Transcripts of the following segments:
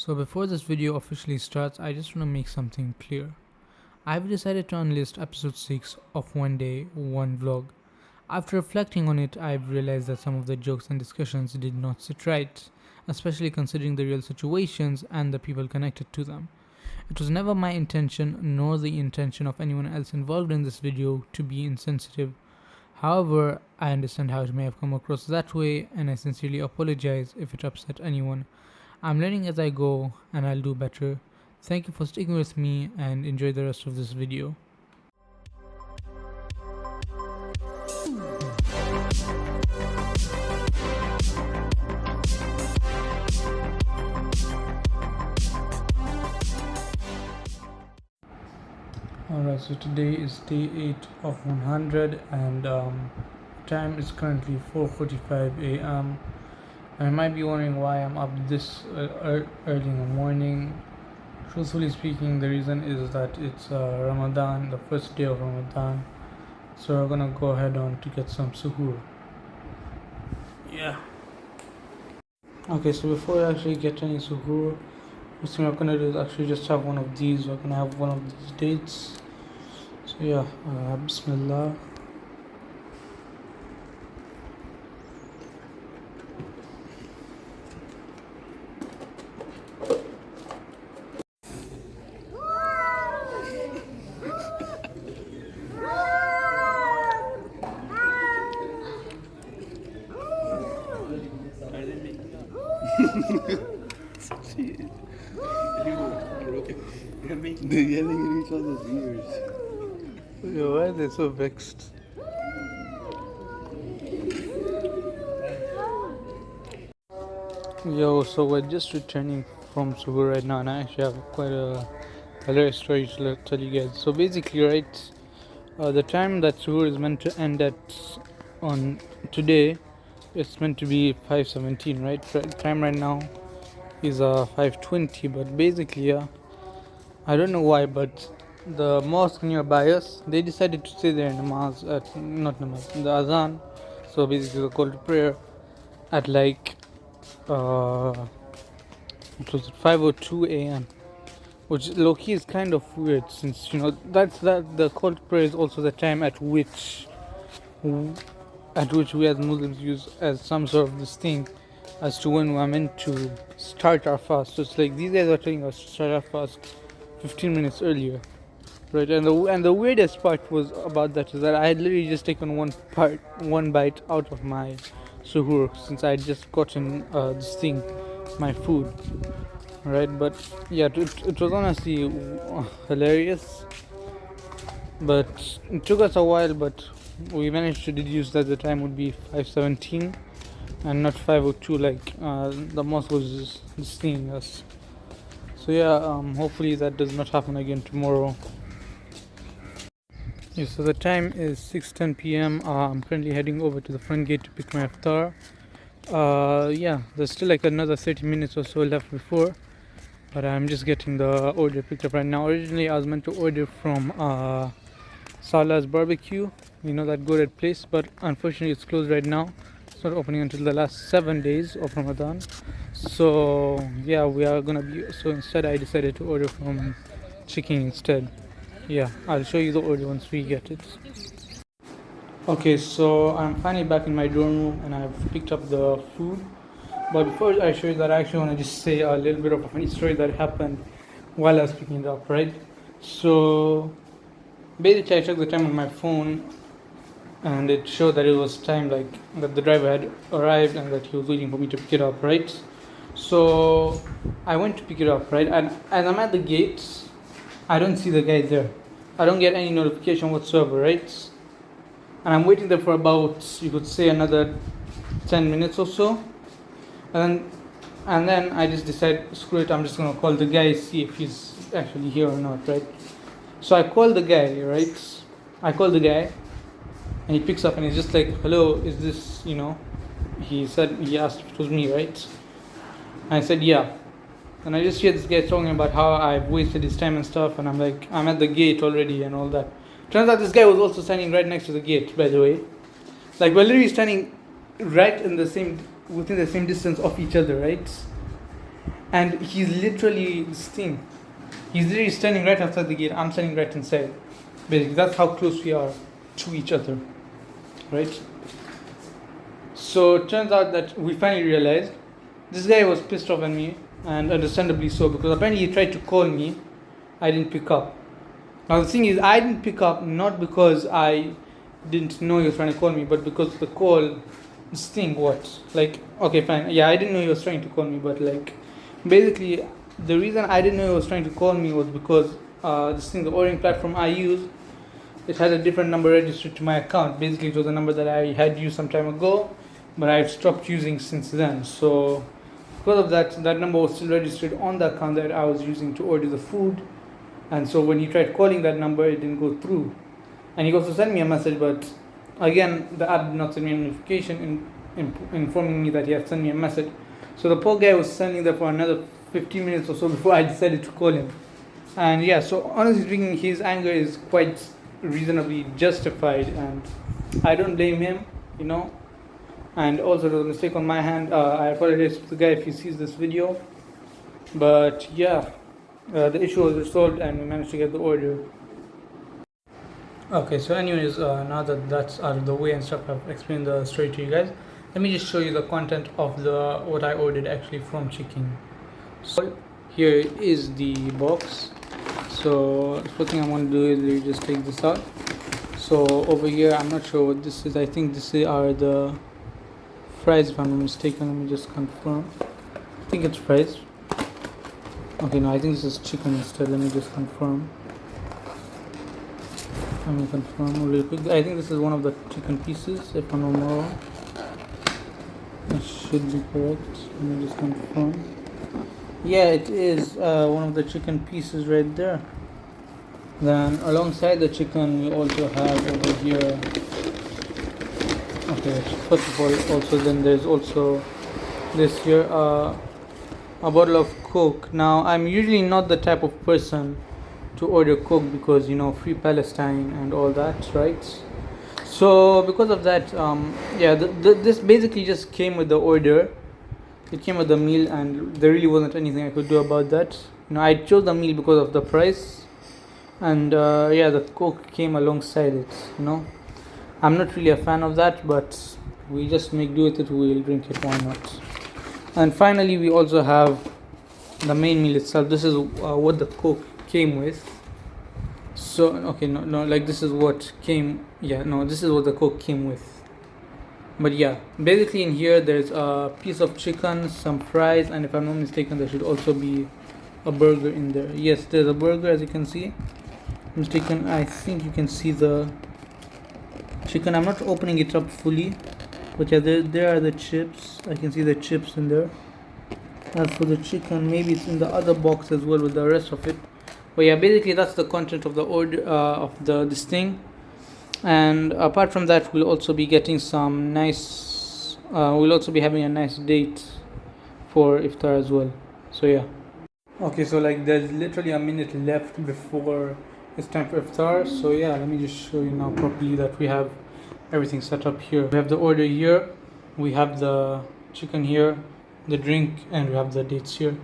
So before this video officially starts, I just want to make something clear. I've decided to unlist episode 6 of One Day, One Vlog. After reflecting on it, I've realized that some of the jokes and discussions did not sit right, especially considering the real situations and the people connected to them. It was never my intention, nor the intention of anyone else involved in this video, to be insensitive. However, I understand how it may have come across that way, and I sincerely apologize if it upset anyone. I'm learning as I go, and I'll do better. Thank you for sticking with me, and enjoy the rest of this video. Alright, so today is day 8 of 100, and time is currently 4:45 a.m. I might be wondering why I'm up this early in the morning. Truthfully speaking, the reason is that it's Ramadan, the first day of Ramadan. So we're gonna go ahead on to get some suhoor. Yeah. Okay, so before we actually get any suhoor, first thing we're gonna do is actually just have one of these. We're gonna have one of these dates. So yeah, Bismillah. They're yelling in each other's ears. Yo, why are they so vexed? Yo, so we're just returning from Suhoor right now, and I actually have quite a hilarious story to tell you guys. So basically, right, the time that Suhoor is meant to end at on today, it's meant to be 5:17, right? Time right now is 5:20, but basically, yeah, I don't know why, but the mosque nearby us, they decided to stay there in namaz, not namaz, the azan, so basically the call to prayer at like it was 5:02 a.m., which low-key is kind of weird, since that's that the call to prayer is also the time at which we as Muslims use as some sort of this thing as to when we're meant to start our fast. So it's like these guys are telling us to start our fast 15 minutes earlier, right? And the weirdest part was about that is that I had literally just taken one bite out of my suhoor, since I had just gotten this thing, my food, right? But yeah, it was honestly hilarious, but it took us a while, but we managed to deduce that the time would be 5:17 and not 5:02, like the mosque was just seeing us. So yeah, hopefully that does not happen again tomorrow. Yeah, so the time is 6:10 p.m. I'm currently heading over to the front gate to pick my iftar. Yeah, there's still like another 30 minutes or so left before, but I'm just getting the order picked up right now. Originally, I was meant to order from Salah's Barbecue, that good place, but unfortunately it's closed right now. It's not opening until the last 7 days of Ramadan. So yeah, so instead I decided to order from chicken instead. Yeah, I'll show you the order once we get it. Okay, so I'm finally back in my dorm room, and I've picked up the food. But before I show you that, I actually want to just say a little bit of a funny story that happened while I was picking it up, right? So basically I checked the time on my phone, and it showed that it was time, like that the driver had arrived and that he was waiting for me to pick it up, right? So I went to pick it up, right? And as I'm at the gate, I don't see the guy there. I don't get any notification whatsoever, right? And I'm waiting there for about, you could say, another 10 minutes or so. And then I just decide, screw it, I'm just gonna call the guy, see if he's actually here or not, right? So I call the guy, right? I call the guy, and he picks up and he's just like, hello, is this, he asked if it was me, right? And I said, yeah. And I just hear this guy talking about how I've wasted his time and stuff, and I'm like, I'm at the gate already and all that. Turns out this guy was also standing right next to the gate, by the way. Like, we're literally standing right within the same distance of each other, right? and he's literally this thing. He's literally standing right outside the gate. I'm standing right inside. Basically, that's how close we are to each other, right? So it turns out that we finally realized this guy was pissed off at me, and understandably so, because apparently he tried to call me. I didn't pick up. Now the thing is, I didn't pick up not because I didn't know he was trying to call me, but because the call, this thing, what? Like, okay, fine. Yeah, I didn't know he was trying to call me, but like, basically, the reason I didn't know he was trying to call me was because this thing, the ordering platform I use, it had a different number registered to my account. Basically, it was a number that I had used some time ago, but I've stopped using since then. So because of that, that number was still registered on the account that I was using to order the food. And so when he tried calling that number, it didn't go through. And he also sent me a message, but again, the app did not send me a notification informing me that he had sent me a message. So the poor guy was standing there for another 15 minutes or so before I decided to call him. And yeah, so honestly speaking, his anger is quite reasonably justified, and I don't blame him, you know. And also, it was a mistake on my hand. I apologize to the guy if he sees this video. But yeah, the issue was resolved and we managed to get the order. Okay, so anyways, now that that's out of the way and stuff, I've explained the story to you guys. Let me just show you the content of the what I ordered actually from Chicken. So here is the box. So the first thing I'm going to do is we just take this out. So over here, I'm not sure what this is. I think this are the fries, if I'm not mistaken. Let me just confirm. I think it's fries. Okay, no, I think this is chicken instead. Let me just confirm. Let me confirm really quick. I think this is one of the chicken pieces, if I'm not wrong. It should be correct. Let me just confirm. Yeah, it is one of the chicken pieces right there. Then alongside the chicken, we also have over here. Okay, first of all, also then there's also this here, a bottle of Coke. Now, I'm usually not the type of person to order Coke because, you know, free Palestine and all that, right? So because of that, yeah, this basically just came with the order. It came with the meal, and there really wasn't anything I could do about that. You know, I chose the meal because of the price, and yeah, the Coke came alongside it. You know, I'm not really a fan of that, but we just make do with it. We'll drink it, why not? And finally, we also have the main meal itself. This is what the Coke came with. So okay, no, like this is what came. Yeah, no, this is what the Coke came with. But yeah, basically in here there's a piece of chicken, some fries, and if I'm not mistaken, there should also be a burger in there. Yes, there's a burger, as you can see. Mistaken, I think you can see the chicken. I'm not opening it up fully, but yeah, there are the chips. I can see the chips in there. As for the chicken, maybe it's in the other box as well with the rest of it. But yeah, basically that's the content of the order of this thing. And apart from that, we'll also be getting some nice. We'll also be having a nice date for iftar as well. So yeah. Okay, so like there's literally a minute left before it's time for iftar. So yeah, let me just show you now properly that we have everything set up here. We have the order here, we have the chicken here, the drink, and we have the dates here.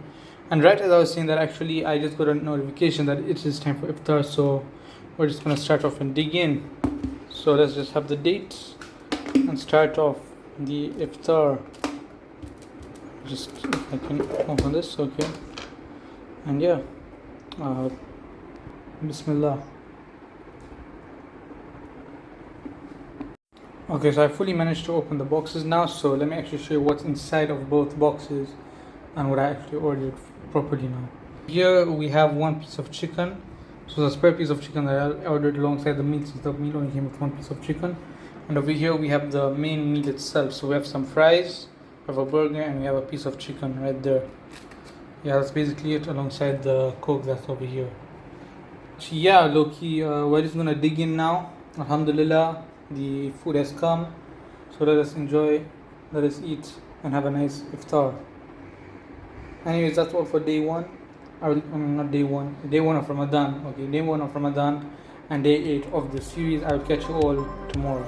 And right as I was saying that, actually I just got a notification that it is time for iftar. So we're just gonna start off and dig in. So let's just have the date and start off the iftar. Just if I can open this, okay. And yeah, Bismillah. Okay, so I fully managed to open the boxes now. So let me actually show you what's inside of both boxes and what I actually ordered properly now. Here we have one piece of chicken. So the spare piece of chicken that I ordered alongside the meal, since the meal only came with one piece of chicken. And over here we have the main meal itself. So we have some fries, we have a burger, and we have a piece of chicken right there. Yeah, that's basically it alongside the Coke that's over here. So yeah, low-key, we're just gonna dig in now. Alhamdulillah, the food has come. So let us enjoy, let us eat, and have a nice iftar. Anyways, that's all for day one. Not day one, day one of Ramadan. Okay, day one of Ramadan and day 8 of the series. I'll catch you all tomorrow.